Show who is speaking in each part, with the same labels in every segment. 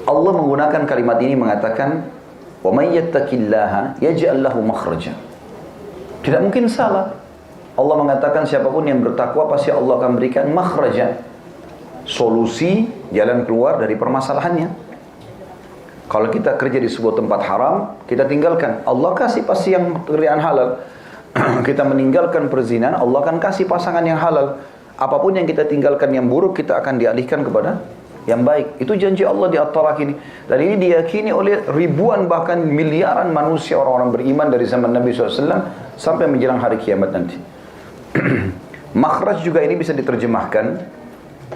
Speaker 1: Allah menggunakan kalimat ini mengatakan, "Wa may yattaqillaha yaj'al lahu makhraja." Tidak mungkin salah. Allah mengatakan siapapun yang bertakwa pasti Allah akan berikan makhraja, solusi, jalan keluar dari permasalahannya. Kalau kita kerja di sebuah tempat haram, kita tinggalkan, Allah kasih pasti yang pekerjaan halal. Kita meninggalkan perzinahan, Allah akan kasih pasangan yang halal. Apapun yang kita tinggalkan yang buruk, kita akan dialihkan kepada yang baik. Itu janji Allah di At-Talaq ini. Dan ini diyakini oleh ribuan bahkan miliaran manusia, orang-orang beriman dari zaman Nabi SAW sampai menjelang hari kiamat nanti. Makhraj juga ini bisa diterjemahkan,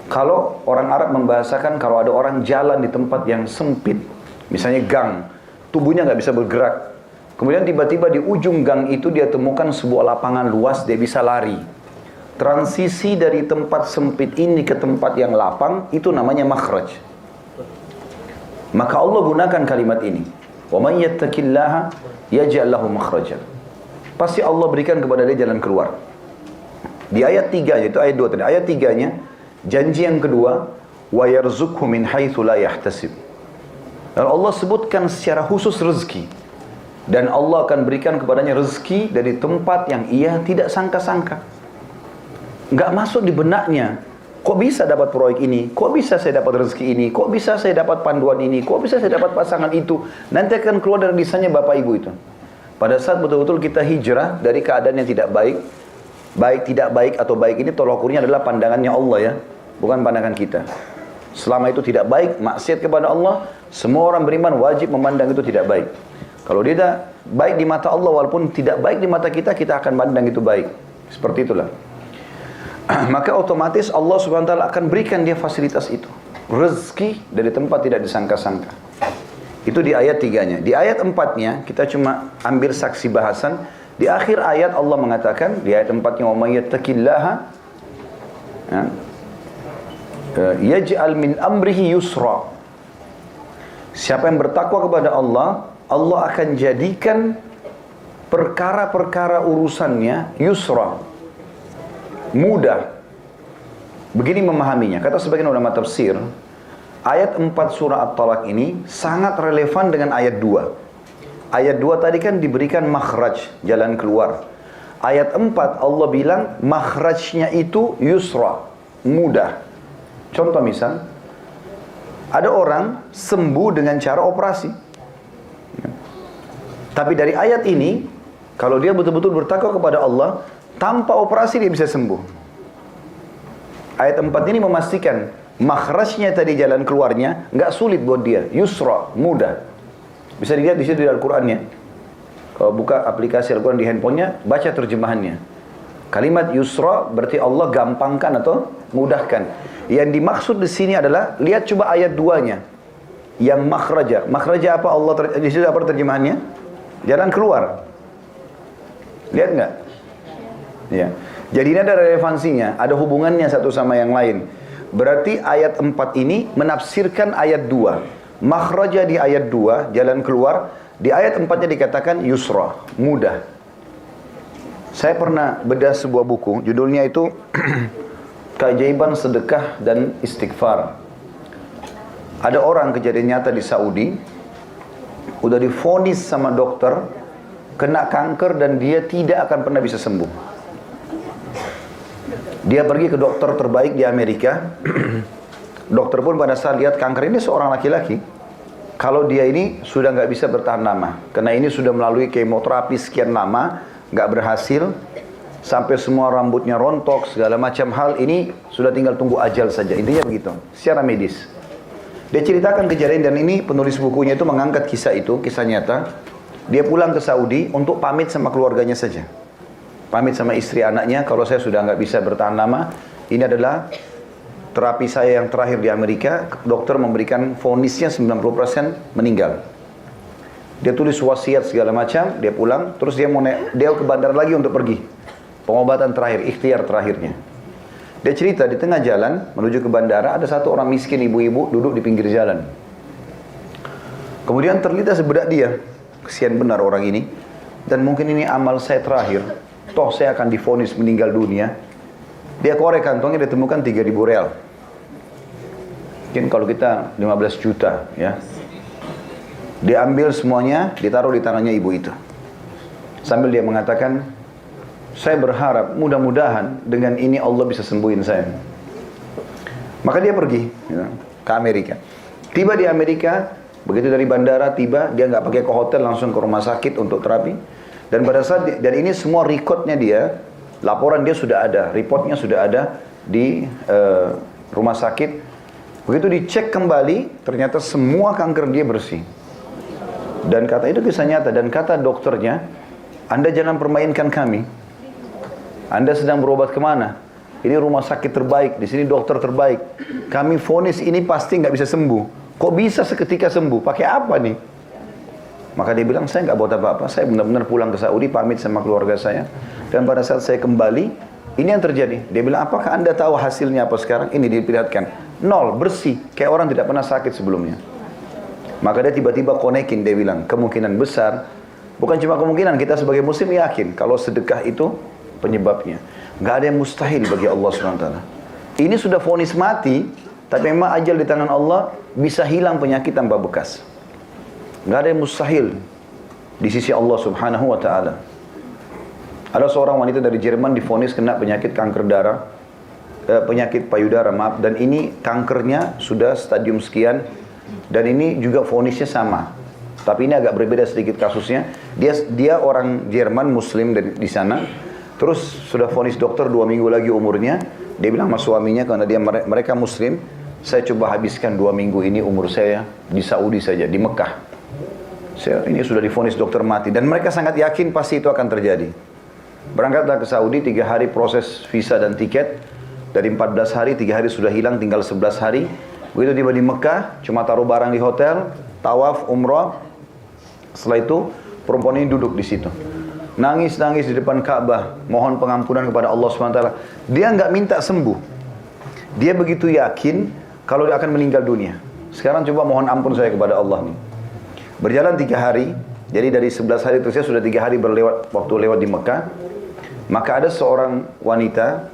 Speaker 1: kalau orang Arab membahasakan kalau ada orang jalan di tempat yang sempit, misalnya gang, tubuhnya nggak bisa bergerak, kemudian tiba-tiba di ujung gang itu dia temukan sebuah lapangan luas, dia bisa lari. Transisi dari tempat sempit ini ke tempat yang lapang, itu namanya makhraj. Maka Allah gunakan kalimat ini, "Wa may yattaqillaha yaj'al lahu makhraja." Pasti Allah berikan kepada dia jalan keluar. Di ayat 3, itu ayat 2 tadi. Ayat 3-nya, janji yang kedua, "Wa yarzuqhu min haitsu la yahtasib." Dan Allah sebutkan secara khusus rezeki. Dan Allah akan berikan kepadanya rezeki dari tempat yang ia tidak sangka-sangka. Nggak masuk di benaknya. Kok bisa dapat proyek ini? Kok bisa saya dapat rezeki ini? Kok bisa saya dapat panduan ini? Kok bisa saya dapat pasangan itu? Nanti akan keluar dari lisannya Bapak Ibu itu. Pada saat betul-betul kita hijrah dari keadaan yang tidak baik, baik tidak baik atau baik ini tolak ukurnya adalah pandangannya Allah ya, bukan pandangan kita. Selama itu tidak baik, maksiat kepada Allah, semua orang beriman wajib memandang itu tidak baik. Kalau dia tidak baik di mata Allah, walaupun tidak baik di mata kita, kita akan pandang itu baik. Seperti itulah. Maka otomatis Allah SWT akan berikan dia fasilitas itu. Rezeki dari tempat tidak disangka-sangka. Itu di ayat 3-nya. Di ayat 4-nya, kita cuma ambil saksi bahasan. Di akhir ayat Allah mengatakan, di ayat 4-nya, "Wa may yattaqillaha yaj'al min amrihi yusra." Siapa yang bertakwa kepada Allah, Allah akan jadikan perkara-perkara urusannya yusra, mudah. Begini memahaminya, kata sebagian ulama tafsir, ayat 4 surah At-Talaq ini sangat relevan dengan ayat 2. Ayat 2 tadi kan diberikan makhraj, jalan keluar. Ayat 4 Allah bilang makhrajnya itu yusra, mudah. Contoh misal, ada orang sembuh dengan cara operasi. Tapi dari ayat ini, kalau dia betul-betul bertakwa kepada Allah, tanpa operasi dia bisa sembuh. Ayat 4 ini memastikan makhrajnya tadi, jalan keluarnya nggak sulit buat dia, yusra, mudah. Bisa dilihat di situ di Al-Qur'annya. Kalau buka aplikasi Al-Qur'an di handphonenya, baca terjemahannya. Kalimat yusra berarti Allah gampangkan atau mudahkan. Yang dimaksud di sini adalah, lihat coba ayat 2-nya. Yang makhraja. Makhraja apa Allah di situ apa terjemahannya? Jalan keluar. Lihat nggak? Ya. Jadi ini ada relevansinya, ada hubungannya satu sama yang lain. Berarti ayat 4 ini menafsirkan ayat 2. Makhraja di ayat 2, jalan keluar. Di ayat 4-nya dikatakan yusra, mudah. Saya pernah bedah sebuah buku, judulnya itu Keajaiban Sedekah dan Istighfar. Ada orang, kejadian nyata di Saudi, udah divonis sama dokter, kena kanker dan dia tidak akan pernah bisa sembuh. Dia pergi ke dokter terbaik di Amerika. Dokter pun pada saat lihat kanker ini seorang laki-laki, kalau dia ini sudah nggak bisa bertahan lama, karena ini sudah melalui kemoterapi sekian lama, nggak berhasil, sampai semua rambutnya rontok, segala macam hal, ini sudah tinggal tunggu ajal saja. Intinya begitu, secara medis. Dia ceritakan kejadian, dan ini penulis bukunya itu mengangkat kisah itu, kisah nyata. Dia pulang ke Saudi untuk pamit sama keluarganya saja. Pamit sama istri anaknya, kalau saya sudah nggak bisa bertahan lama, ini adalah terapi saya yang terakhir di Amerika. Dokter memberikan vonisnya 90% meninggal. Dia tulis wasiat segala macam, dia pulang, terus dia ke bandara lagi untuk pergi. Pengobatan terakhir, ikhtiar terakhirnya. Dia cerita di tengah jalan menuju ke bandara, ada satu orang miskin ibu-ibu duduk di pinggir jalan. Kemudian terlintas bedak dia, kesian benar orang ini, dan mungkin ini amal saya terakhir, toh saya akan divonis meninggal dunia. Dia korek kantongnya, ditemukan 3.000 real. mungkin kalau kita 15 juta ya, diambil semuanya, ditaruh di tangannya ibu itu. Sambil dia mengatakan, saya berharap mudah-mudahan dengan ini Allah bisa sembuhin saya. Maka dia pergi ya, ke Amerika. Tiba di Amerika, begitu dari bandara tiba, dia nggak pakai ke hotel, langsung ke rumah sakit untuk terapi. Dan pada saat dan ini semua rekodnya dia, laporan dia sudah ada, reportnya sudah ada di rumah sakit. Begitu dicek kembali, ternyata semua kanker dia bersih. Dan kata itu kisah nyata, dan kata dokternya, Anda jangan permainkan kami. Anda sedang berobat kemana? Ini rumah sakit terbaik, di sini dokter terbaik. Kami vonis ini pasti nggak bisa sembuh. Kok bisa seketika sembuh? Pakai apa nih? Maka dia bilang, saya nggak buat apa-apa. Saya benar-benar pulang ke Saudi, pamit sama keluarga saya. Dan pada saat saya kembali, ini yang terjadi. Dia bilang, apakah Anda tahu hasilnya apa sekarang? Ini diperlihatkan. 0, bersih. Kayak orang tidak pernah sakit sebelumnya. Maka dia tiba-tiba konekin, dia bilang, kemungkinan besar, bukan cuma kemungkinan, kita sebagai muslim yakin, kalau sedekah itu penyebabnya. Nggak ada yang mustahil bagi Allah SWT. Ini sudah vonis mati, tapi memang ajal di tangan Allah, bisa hilang penyakit tanpa bekas. Nggak ada yang mustahil di sisi Allah Subhanahu wa Ta'ala. Ada seorang wanita dari Jerman divonis kena penyakit kanker darah, penyakit payudara, maaf, dan ini kankernya sudah stadium sekian, dan ini juga vonisnya sama. Tapi ini agak berbeda sedikit kasusnya. Dia orang Jerman muslim di sana. Terus sudah vonis dokter 2 minggu lagi umurnya. Dia bilang sama suaminya, karena mereka muslim, saya coba habiskan 2 minggu ini umur saya di Saudi saja, di Mekah. Ini sudah divonis dokter mati. Dan mereka sangat yakin pasti itu akan terjadi. Berangkatlah ke Saudi, 3 hari proses visa dan tiket. Dari 14 hari, 3 hari sudah hilang, tinggal 11 hari. Begitu tiba di Mekah, cuma taruh barang di hotel, tawaf, umrah. Setelah itu, perempuan ini duduk di situ. Nangis-nangis di depan Ka'bah, mohon pengampunan kepada Allah SWT. Dia nggak minta sembuh. Dia begitu yakin kalau dia akan meninggal dunia. Sekarang coba mohon ampun saya kepada Allah nih. Berjalan 3 hari, jadi dari 11 hari itu saya sudah 3 hari waktu lewat di Mekah. Maka ada seorang wanita,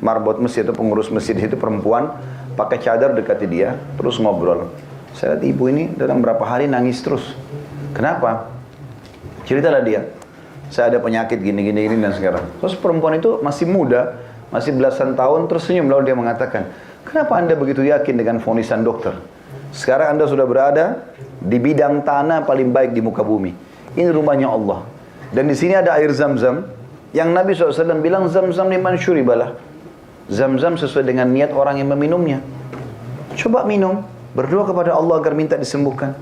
Speaker 1: marbot masjid atau pengurus masjid itu, perempuan, pakai cadar dekati dia, terus ngobrol. Saya lihat ibu ini dalam berapa hari nangis terus. Kenapa? Ceritalah dia. Saya ada penyakit gini dan sekarang. Terus perempuan itu masih muda, masih belasan tahun, tersenyum lalu dia mengatakan, kenapa Anda begitu yakin dengan vonisan dokter? Sekarang Anda sudah berada di bidang tanah paling baik di muka bumi. Ini rumahnya Allah. Dan di sini ada air Zam-Zam yang Nabi SAW bilang Zam-Zam liman syuribalah. Zam-Zam sesuai dengan niat orang yang meminumnya. Coba minum, berdoa kepada Allah agar minta disembuhkan.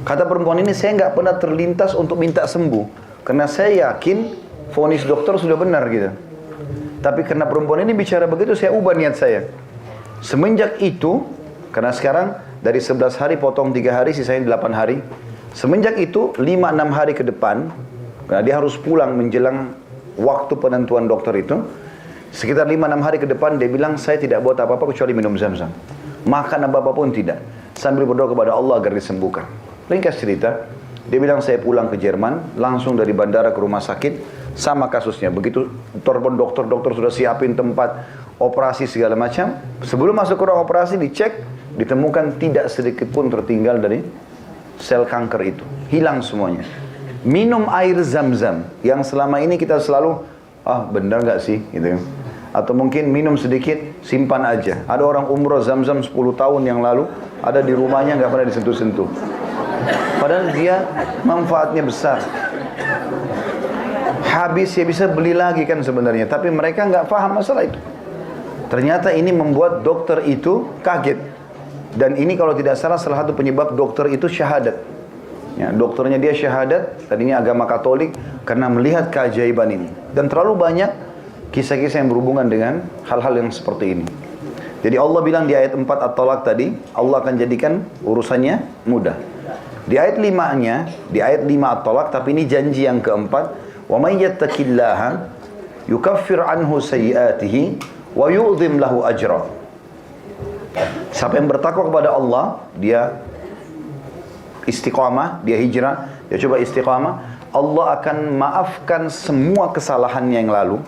Speaker 1: Kata perempuan ini, saya nggak pernah terlintas untuk minta sembuh. Karena saya yakin vonis dokter sudah benar gitu. Tapi karena perempuan ini bicara begitu, saya ubah niat saya. Semenjak itu, karena sekarang dari 11 hari potong 3 hari, sisanya 8 hari. Semenjak itu, 5-6 hari ke depan, karena dia harus pulang menjelang waktu penentuan dokter itu, sekitar 5-6 hari ke depan, dia bilang, saya tidak buat apa-apa kecuali minum Zam-Zam. Makan apa-apa pun tidak. Sambil berdoa kepada Allah agar disembuhkan. Ringkas cerita, dia bilang saya pulang ke Jerman, langsung dari bandara ke rumah sakit, sama kasusnya. Begitu telepon dokter sudah siapin tempat operasi segala macam. Sebelum masuk ke ruang operasi dicek, ditemukan tidak sedikit pun tertinggal dari sel kanker itu. Hilang semuanya. Minum air Zam-Zam yang selama ini kita selalu, benar nggak sih? Gitu. Atau mungkin minum sedikit, simpan aja. Ada orang umroh Zam-Zam 10 tahun yang lalu, ada di rumahnya nggak pernah disentuh-sentuh. Padahal dia manfaatnya besar. Habis ya bisa beli lagi kan sebenarnya. Tapi mereka nggak paham masalah itu. Ternyata ini membuat dokter itu kaget. Dan ini kalau tidak salah satu penyebab dokter itu syahadat. Ya, dokternya dia syahadat. Tadinya agama Katolik karena melihat keajaiban ini. Dan terlalu banyak kisah-kisah yang berhubungan dengan hal-hal yang seperti ini. Jadi Allah bilang di ayat 4 At-Talaq tadi, Allah akan jadikan urusannya mudah. Di ayat 5-nya, di ayat 5 At-Talaq, tapi ini janji yang keempat, wa may yattaqillaha yukaffir anhu sayyi'atihi wa yu'dhim lahu ajra. Siapa yang bertakwa kepada Allah, dia istiqamah, dia hijrah, dia coba istiqamah, Allah akan maafkan semua kesalahannya yang lalu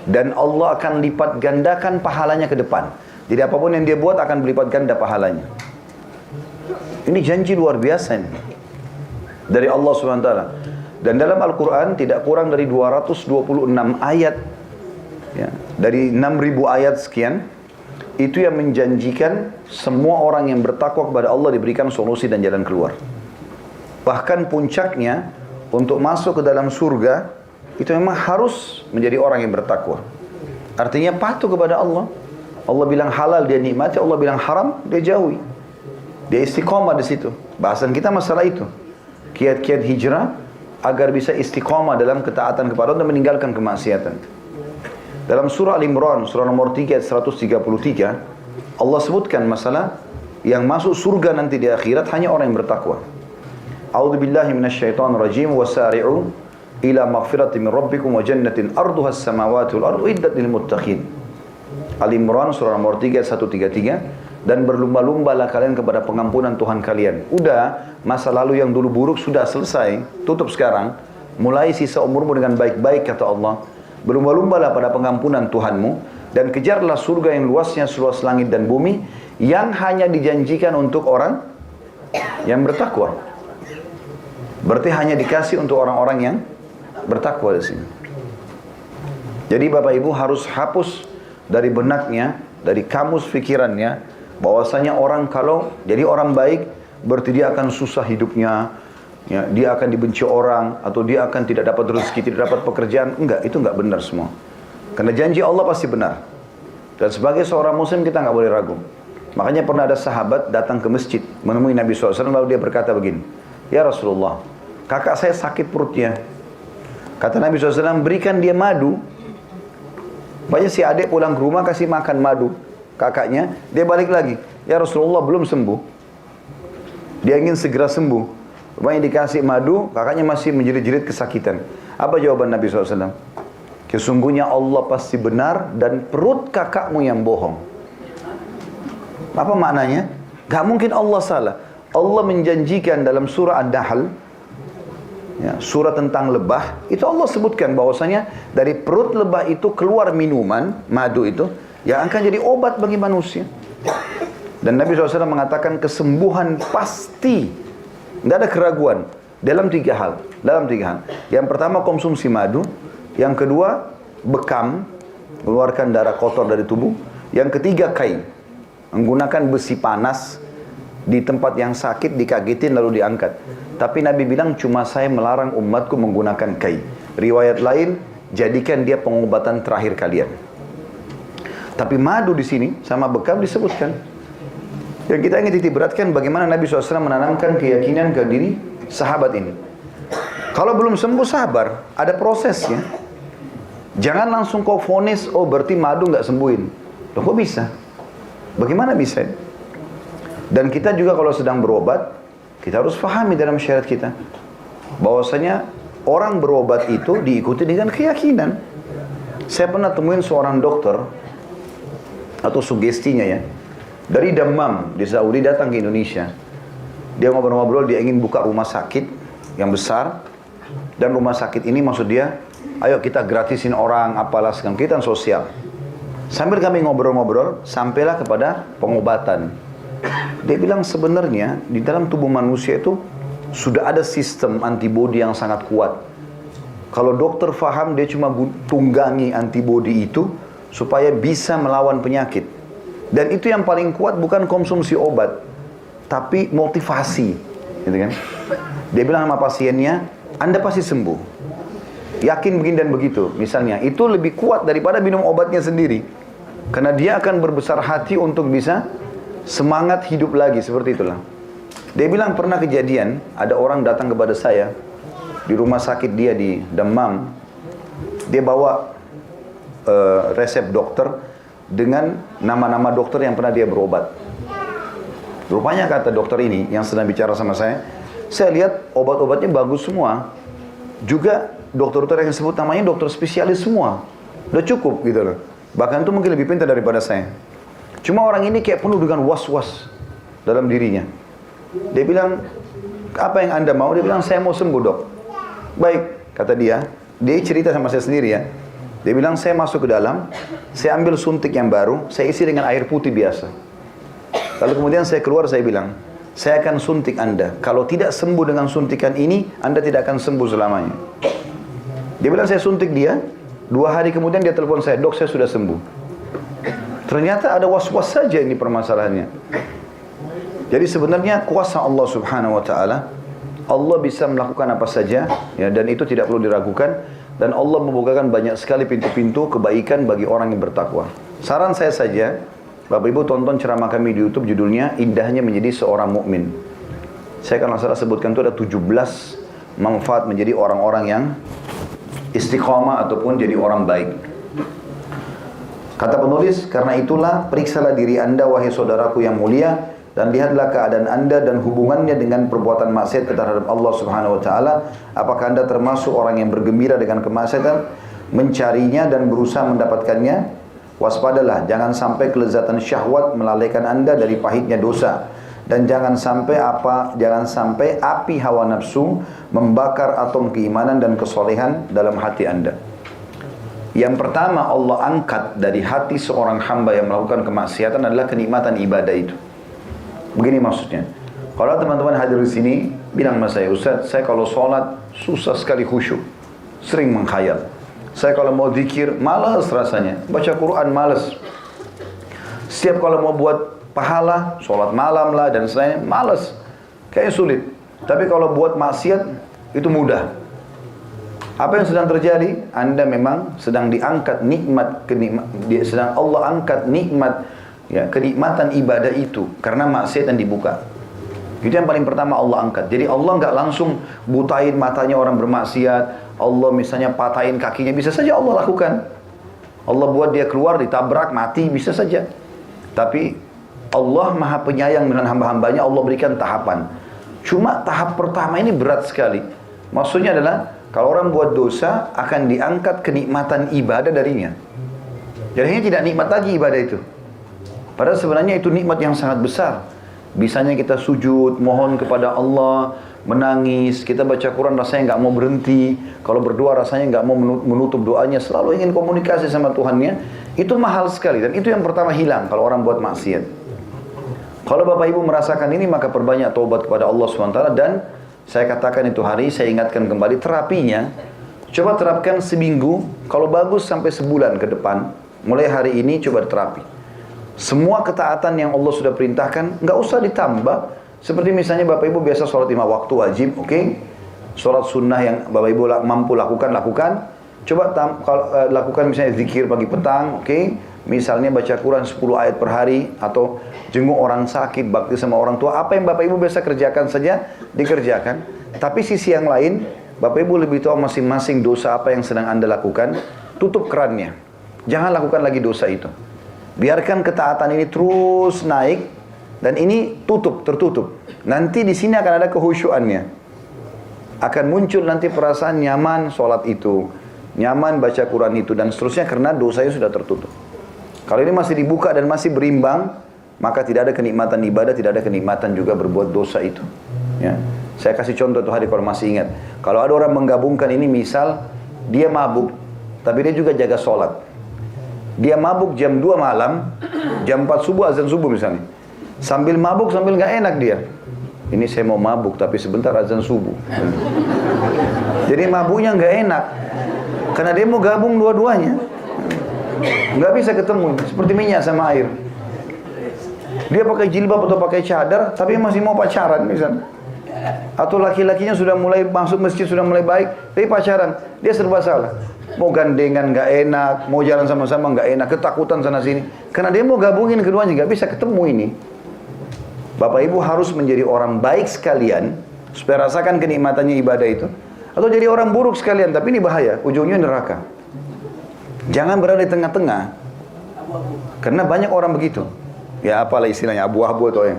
Speaker 1: dan Allah akan lipat gandakan pahalanya ke depan. Jadi apapun yang dia buat akan berlipat ganda pahalanya. Ini janji luar biasa ini dari Allah SWT. Dan dalam Al-Quran tidak kurang dari 226 ayat ya, dari 6.000 ayat sekian, itu yang menjanjikan semua orang yang bertakwa kepada Allah diberikan solusi dan jalan keluar. Bahkan puncaknya untuk masuk ke dalam surga itu memang harus menjadi orang yang bertakwa. Artinya patuh kepada Allah. Allah bilang halal dia nikmati, Allah bilang haram dia jauhi. Dia istiqomah di situ. Bahasan kita masalah itu. Kiat-kiat hijrah agar bisa istiqomah dalam ketaatan kepada Allah dan meninggalkan kemaksiatan. Dalam surah Al-Imran, surah nomor 3 ayat 133, Allah sebutkan masalah yang masuk surga nanti di akhirat hanya orang yang bertakwa. A'udzubillahi minasyaitonirrajim wasari'u ila maghfiratin min rabbikum wa jannatin arduha as-samawati wal ardu iddat lil muttaqin. Al-Imran surah nomor 3 ayat 133, dan berlumba-lumbalah kalian kepada pengampunan Tuhan kalian. Udah, masa lalu yang dulu buruk sudah selesai, tutup sekarang. Mulai sisa umurmu dengan baik-baik kata Allah. Berlumba-lumbalah pada pengampunan Tuhanmu dan kejarlah surga yang luasnya seluas langit dan bumi yang hanya dijanjikan untuk orang yang bertakwa. Berarti hanya dikasih untuk orang-orang yang bertakwa di sini. Jadi Bapak Ibu harus hapus dari benaknya, dari kamus pikirannya, bahwasanya orang kalau jadi orang baik berarti dia akan susah hidupnya, ya, dia akan dibenci orang, atau dia akan tidak dapat rezeki, tidak dapat pekerjaan. Enggak, itu enggak benar semua. Karena janji Allah pasti benar. Dan sebagai seorang muslim kita enggak boleh ragu. Makanya pernah ada sahabat datang ke masjid menemui Nabi SAW, lalu dia berkata begini, "Ya Rasulullah, kakak saya sakit perutnya." Kata Nabi SAW, "Berikan dia madu." Banyak si adik pulang ke rumah kasih makan madu kakaknya, dia balik lagi, "Ya Rasulullah, belum sembuh." Dia ingin segera sembuh. Rupanya dikasih madu, kakaknya masih menjerit-jerit kesakitan. Apa jawaban Nabi SAW? "Sesungguhnya Allah pasti benar dan perut kakakmu yang bohong." Apa maknanya? Gak mungkin Allah salah. Allah menjanjikan dalam surah An-Nahl, ya, surah tentang lebah, itu Allah sebutkan bahwasanya dari perut lebah itu keluar minuman, madu itu, yang akan jadi obat bagi manusia. Dan Nabi SAW mengatakan kesembuhan pasti, tidak ada keraguan, dalam tiga hal. Yang pertama konsumsi madu, yang kedua bekam, mengeluarkan darah kotor dari tubuh, yang ketiga kai, menggunakan besi panas di tempat yang sakit, dikagetin lalu diangkat. Tapi Nabi bilang cuma saya melarang umatku menggunakan kai. Riwayat lain, jadikan dia pengobatan terakhir kalian. Tapi madu di sini sama bekam disebutkan. Yang kita ingin titik beratkan bagaimana Nabi SAW menanamkan keyakinan ke diri sahabat ini. Kalau belum sembuh sabar, ada prosesnya. Jangan langsung kau vonis, oh berarti madu nggak sembuhin. Loh kok bisa? Bagaimana bisa? Dan kita juga kalau sedang berobat, kita harus pahami dalam syariat kita bahwasanya orang berobat itu diikuti dengan keyakinan. Saya pernah temuin seorang dokter atau sugestinya ya, dari Dammam di Saudi datang ke Indonesia. Dia ngobrol-ngobrol, dia ingin buka rumah sakit yang besar, dan rumah sakit ini maksud dia, ayo kita gratisin orang apalah segala kita sosial. Sambil kami ngobrol-ngobrol, sampailah kepada pengobatan. Dia bilang sebenarnya di dalam tubuh manusia itu sudah ada sistem antibodi yang sangat kuat. Kalau dokter faham, dia cuma tunggangi antibodi itu supaya bisa melawan penyakit. Dan itu yang paling kuat bukan konsumsi obat, tapi motivasi, gitu kan? Dia bilang sama pasiennya, Anda pasti sembuh. Yakin begini dan begitu, misalnya. Itu lebih kuat daripada minum obatnya sendiri. Karena dia akan berbesar hati untuk bisa semangat hidup lagi, seperti itulah. Dia bilang pernah kejadian, ada orang datang kepada saya di rumah sakit dia di Dammam. Dia bawa resep dokter dengan nama-nama dokter yang pernah dia berobat. Rupanya kata dokter ini yang sedang bicara sama saya lihat obat-obatnya bagus semua. Juga dokter-dokter yang disebut namanya dokter spesialis semua. Udah cukup gitu loh. Bahkan itu mungkin lebih pintar daripada saya. Cuma orang ini kayak penuh dengan was-was dalam dirinya. Dia bilang, apa yang Anda mau? Dia bilang, saya mau sembuh dok. Baik, kata dia. Dia cerita sama saya sendiri ya. Dia bilang, saya masuk ke dalam, saya ambil suntik yang baru, saya isi dengan air putih biasa. Lalu kemudian saya keluar, saya bilang, saya akan suntik Anda. Kalau tidak sembuh dengan suntikan ini, Anda tidak akan sembuh selamanya. Dia bilang, saya suntik dia. 2 hari kemudian dia telepon saya, dok, saya sudah sembuh. Ternyata ada was-was saja ini permasalahannya. Jadi sebenarnya kuasa Allah subhanahu wa ta'ala, Allah bisa melakukan apa saja, ya, dan itu tidak perlu diragukan. Dan Allah membukakan banyak sekali pintu-pintu kebaikan bagi orang yang bertakwa. Saran saya saja, Bapak Ibu tonton ceramah kami di YouTube, judulnya Indahnya Menjadi Seorang Mukmin. Saya akan salah sebutkan itu ada 17 manfaat menjadi orang-orang yang istiqamah ataupun jadi orang baik. Kata penulis, karena itulah periksalah diri Anda wahai saudaraku yang mulia, dan lihatlah keadaan Anda dan hubungannya dengan perbuatan maksiat terhadap Allah Subhanahu wa taala. Apakah Anda termasuk orang yang bergembira dengan kemaksiatan, mencarinya dan berusaha mendapatkannya? Waspadalah, jangan sampai kelezatan syahwat melalaikan Anda dari pahitnya dosa, dan jangan sampai api hawa nafsu membakar atom keimanan dan kesolehan dalam hati Anda. Yang pertama Allah angkat dari hati seorang hamba yang melakukan kemaksiatan adalah kenikmatan ibadah itu. Begini maksudnya. Kalau teman-teman hadir di sini bilang sama saya, Ustaz, saya kalau sholat susah sekali khusyuk, sering menghayal. Saya kalau mau zikir malas rasanya, baca Quran malas. Setiap kalau mau buat pahala, sholat malam lah dan selain malas, kayaknya sulit. Tapi kalau buat maksiat itu mudah. Apa yang sedang terjadi? Anda memang sedang diangkat sedang Allah angkat nikmat, ya, kenikmatan ibadah itu karena maksiat yang dibuka. Itu yang paling pertama Allah angkat. Jadi Allah nggak langsung butain matanya orang bermaksiat. Allah misalnya patahin kakinya, bisa saja Allah lakukan. Allah buat dia keluar, ditabrak, mati, bisa saja. Tapi Allah maha penyayang dengan hamba-hambanya, Allah berikan tahapan. Cuma tahap pertama ini berat sekali. Maksudnya adalah, kalau orang buat dosa, akan diangkat kenikmatan ibadah darinya. Jadinya tidak nikmat lagi ibadah itu. Padahal sebenarnya itu nikmat yang sangat besar. Bisanya kita sujud, mohon kepada Allah, menangis, kita baca Quran rasanya nggak mau berhenti, kalau berdoa rasanya nggak mau menutup doanya, selalu ingin komunikasi sama Tuhannya. Itu mahal sekali, dan itu yang pertama hilang kalau orang buat maksiat. Kalau Bapak Ibu merasakan ini, maka perbanyak taubat kepada Allah SWT. Dan saya katakan itu hari, saya ingatkan kembali terapinya, coba terapkan seminggu, kalau bagus sampai sebulan ke depan. Mulai hari ini coba terapi. Semua ketaatan yang Allah sudah perintahkan, nggak usah ditambah. Seperti misalnya Bapak Ibu biasa sholat 5 waktu wajib, oke? Sholat sunnah yang Bapak Ibu mampu lakukan. Coba lakukan misalnya zikir pagi petang, oke? Misalnya baca Quran 10 ayat per hari, atau jenguk orang sakit, bakti sama orang tua. Apa yang Bapak Ibu biasa kerjakan saja, dikerjakan. Tapi sisi yang lain, Bapak Ibu lebih tahu masing-masing dosa apa yang sedang Anda lakukan, tutup kerannya. Jangan lakukan lagi dosa itu. Biarkan ketaatan ini terus naik, dan ini tertutup. Nanti di sini akan ada kehusyuannya. Akan muncul nanti perasaan nyaman sholat itu, nyaman baca Quran itu, dan seterusnya, karena dosanya sudah tertutup. Kalau ini masih dibuka dan masih berimbang, maka tidak ada kenikmatan ibadah, tidak ada kenikmatan juga berbuat dosa itu. Ya. Saya kasih contoh tuh hari kalau masih ingat. Kalau ada orang menggabungkan ini, misal dia mabuk, tapi dia juga jaga sholat. Dia mabuk jam 2 malam, jam 4 subuh azan subuh misalnya. Sambil mabuk, sambil nggak enak dia. Ini saya mau mabuk, tapi sebentar azan subuh. Jadi mabuknya nggak enak, karena dia mau gabung dua-duanya. Nggak bisa ketemu, seperti minyak sama air. Dia pakai jilbab atau pakai cadar, tapi masih mau pacaran misalnya. Atau laki-lakinya sudah mulai masuk masjid, sudah mulai baik, tapi pacaran. Dia serba salah. Mau gandengan nggak enak, mau jalan sama-sama nggak enak, ketakutan sana sini. Karena dia mau gabungin keduanya, nggak bisa ketemu ini. Bapak Ibu harus menjadi orang baik sekalian, supaya rasakan kenikmatannya ibadah itu. Atau jadi orang buruk sekalian, tapi ini bahaya, ujungnya neraka. Jangan berada di tengah-tengah. Karena banyak orang begitu. Ya apalah istilahnya, abu-abu atau yang.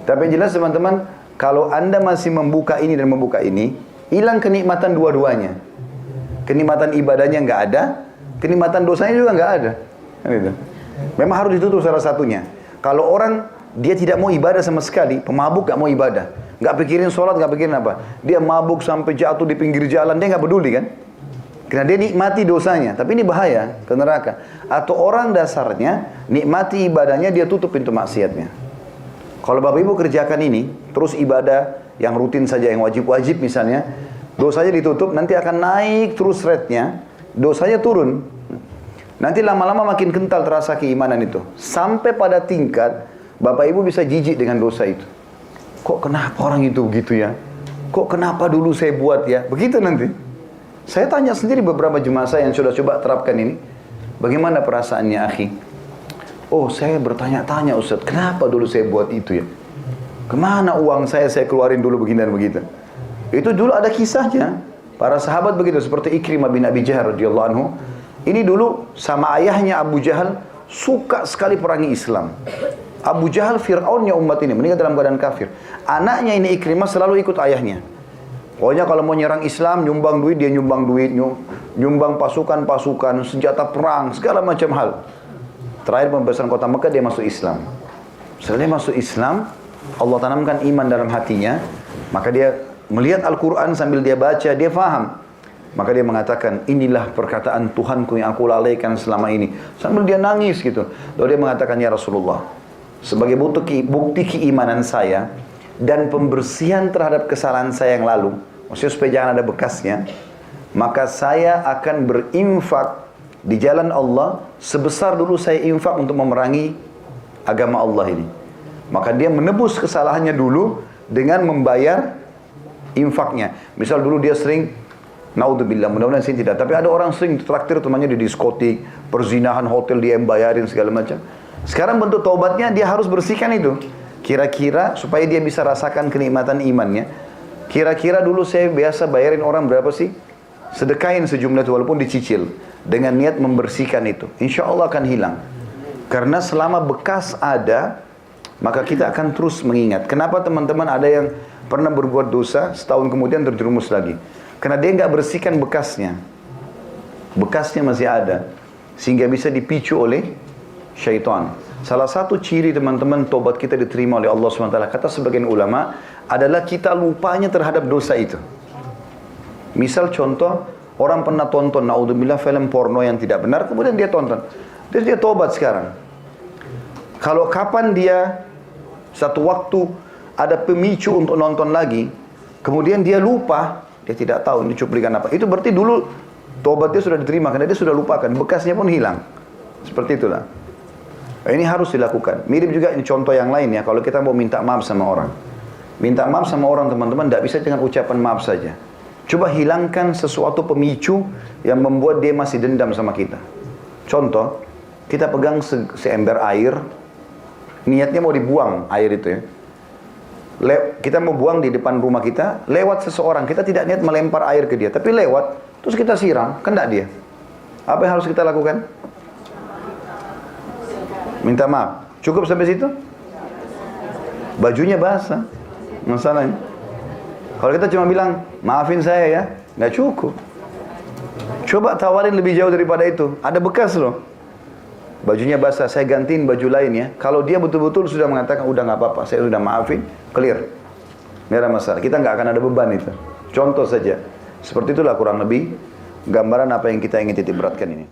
Speaker 1: Tapi yang jelas teman-teman, kalau Anda masih membuka ini dan membuka ini, hilang kenikmatan dua-duanya. Kenikmatan ibadahnya nggak ada, kenikmatan dosanya juga nggak ada. Memang harus ditutup salah satunya. Kalau orang dia tidak mau ibadah sama sekali, pemabuk nggak mau ibadah, nggak pikirin sholat, nggak pikirin apa, dia mabuk sampai jatuh di pinggir jalan, dia nggak peduli kan? Karena dia nikmati dosanya, tapi ini bahaya ke neraka. Atau orang dasarnya nikmati ibadahnya, dia tutup pintu maksiatnya. Kalau Bapak Ibu kerjakan ini, terus ibadah yang rutin saja, yang wajib-wajib misalnya, dosanya ditutup, nanti akan naik terus rate-nya, dosanya turun. Nanti lama-lama makin kental terasa keimanan itu. Sampai pada tingkat Bapak Ibu bisa jijik dengan dosa itu. Kok kenapa orang itu begitu ya? Kok kenapa dulu saya buat ya? Begitu nanti. Saya tanya sendiri beberapa jemaah saya yang sudah coba terapkan ini. Bagaimana perasaannya, akhi? Oh, saya bertanya-tanya, Ustaz, kenapa dulu saya buat itu ya? Kemana uang saya keluarin dulu begini dan begitu. Itu dulu ada kisahnya. Para sahabat begitu, seperti Ikrimah bin Abi Jahal radhiyallahu anhu. Ini dulu sama ayahnya Abu Jahal suka sekali perangi Islam. Abu Jahal Fir'aunnya umat ini, meninggal dalam keadaan kafir. Anaknya ini Ikrimah selalu ikut ayahnya. Pokoknya kalau mau nyerang Islam, nyumbang duit, dia nyumbang duit, nyumbang pasukan-pasukan, senjata perang, segala macam hal. Terakhir pembebasan kota Mekah, dia masuk Islam. Setelah dia masuk Islam, Allah tanamkan iman dalam hatinya, maka dia melihat Al-Quran sambil dia baca, dia faham. Maka dia mengatakan, inilah perkataan Tuhanku yang aku lalaikan selama ini. Sambil dia nangis gitu. Lalu dia mengatakan, ya Rasulullah, sebagai bukti keimanan saya, dan pembersihan terhadap kesalahan saya yang lalu, maksudnya supaya jangan ada bekasnya, maka saya akan berinfak di jalan Allah sebesar dulu saya infak untuk memerangi agama Allah ini. Maka dia menebus kesalahannya dulu dengan membayar infaknya. Misal dulu dia sering, naudzubillah, mudah-mudahan sih tidak, tapi ada orang sering traktir temannya di diskotik, perzinahan, hotel dia yang bayarin segala macam. Sekarang bentuk taubatnya dia harus bersihkan itu. Kira-kira supaya dia bisa rasakan kenikmatan imannya. Kira-kira dulu saya biasa bayarin orang berapa sih? Sedekahin sejumlah itu walaupun dicicil. Dengan niat membersihkan itu. Insya Allah akan hilang. Karena selama bekas ada, maka kita akan terus mengingat. Kenapa teman-teman ada yang pernah berbuat dosa, setahun kemudian terjerumus lagi? Karena dia nggak bersihkan bekasnya. Bekasnya masih ada. Sehingga bisa dipicu oleh syaitan. Salah satu ciri teman-teman tobat kita diterima oleh Allah SWT, kata sebagian ulama, adalah kita lupanya terhadap dosa itu. Misal contoh, orang pernah tonton, naudzubillah, film porno yang tidak benar, kemudian dia tonton. Terus dia tobat sekarang. Kalau kapan dia, satu waktu, ada pemicu untuk nonton lagi, kemudian dia lupa, dia tidak tahu ini cuplikan apa. Itu berarti dulu tobat dia sudah diterima, karena dia sudah lupakan, bekasnya pun hilang. Seperti itulah. Ini harus dilakukan. Mirip juga ini contoh yang lain ya. Kalau kita mau minta maaf sama orang, minta maaf sama orang teman-teman, tidak bisa dengan ucapan maaf saja. Coba hilangkan sesuatu pemicu yang membuat dia masih dendam sama kita. Contoh, kita pegang seember air, niatnya mau dibuang air itu ya. Kita mau buang di depan rumah kita, lewat seseorang, kita tidak niat melempar air ke dia, tapi lewat, terus kita siram, kena dia. Apa yang harus kita lakukan? Minta maaf. Cukup sampai situ? Bajunya basah. Masalahnya. Kalau kita cuma bilang, maafin saya ya, nggak cukup. Coba tawarin lebih jauh daripada itu. Ada bekas loh. Bajunya basah, saya gantiin baju lain ya. Kalau dia betul-betul sudah mengatakan, udah nggak apa-apa, saya sudah maafin, clear. Nggak ada masalah. Kita nggak akan ada beban itu. Contoh saja. Seperti itulah kurang lebih gambaran apa yang kita ingin titik beratkan ini.